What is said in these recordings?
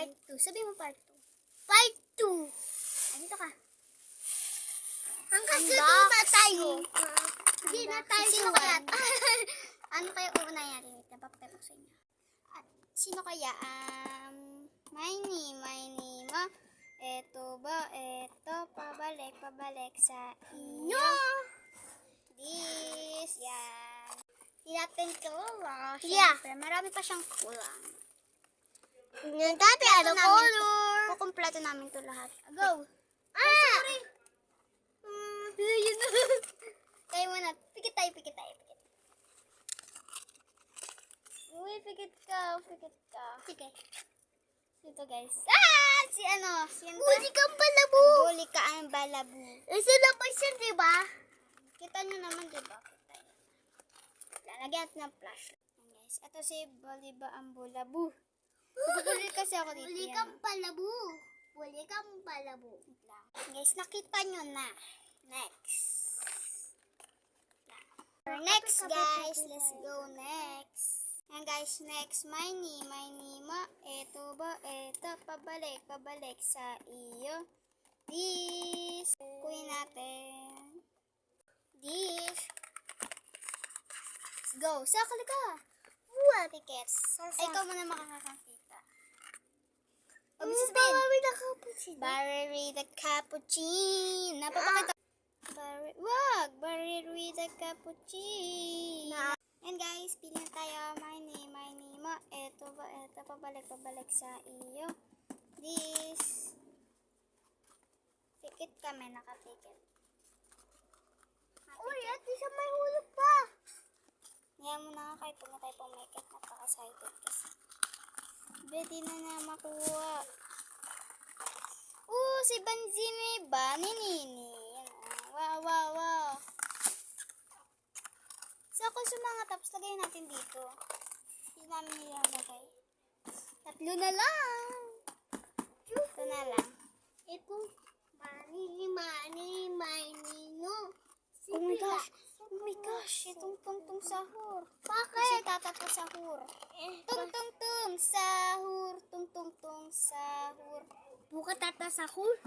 Part 2. Sabi mo part 2. Part 2. Dito ka. Hanggang dito na tayo. Hindi na tayo. Sino kaya? Ano kaya uunayan natin? Napapapapok sa inyo. Sino kaya? My name, Eto ba? Eto. Pabalik sa iyo. No! This. Yan. Hindi natin ito. Siyempre, marami pa siyang kulang. Dati, ano color? Kukumpleto namin ito lahat. Go! Sorry! Yun na. Tayo muna. Pikit tayo. Uy, pikit ka. Sige. Ito guys. Si ano? Huli kang balabu. Huli ka ang balabu. Isa na pa siya, diba? Kita nyo naman, diba? Lalagyan natin ng flash. Yan guys. Ito si Baliba ang bulabu. Huli kasi ako dito. Huli kang balabu. Wait lang. Guys, nakita nyo na. Next guys. Let's go next. Yan guys, next. My name, Eto ba? Eto. Pabalik sa iyo. This. Kunin natin. This. Let's go. Sakali ka. Tickets. Ikaw muna makakakita. Barry the Cappuccino. Napapakita. Barry the Cappuccino. And guys, pili na tayo. My name, Eto ba? Eto. Pabalik sa iyo. This. Ticket kami. Nakaticket. Uy, at isa may hulog pa. Ngayon muna nga kahit huwag na tayo pumikit. Napaka-excited kasi. Pwede na makuha. Si Banzime ba? Nini. Wow. So, kung sumangat, tapos lagay natin dito. Hindi namin nilalagay. 3 na lang. Ito na lang. Ito. Manino. Oh my gosh. Itong tungtong sahur. Bakit? Kasi tatato sahur. Tung sahur. Tung sahur. Buka tata sahur?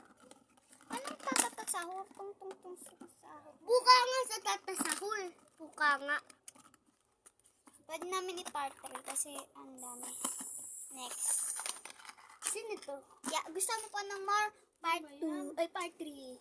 Anong tatato sahur? Tung sahur. Buka nga sa tata sahur. Buka nga. Pwede namin i-part 3 kasi ang dami. Next. Sino to? Yeah, gusto mo pa ng more part 2 ay part 3.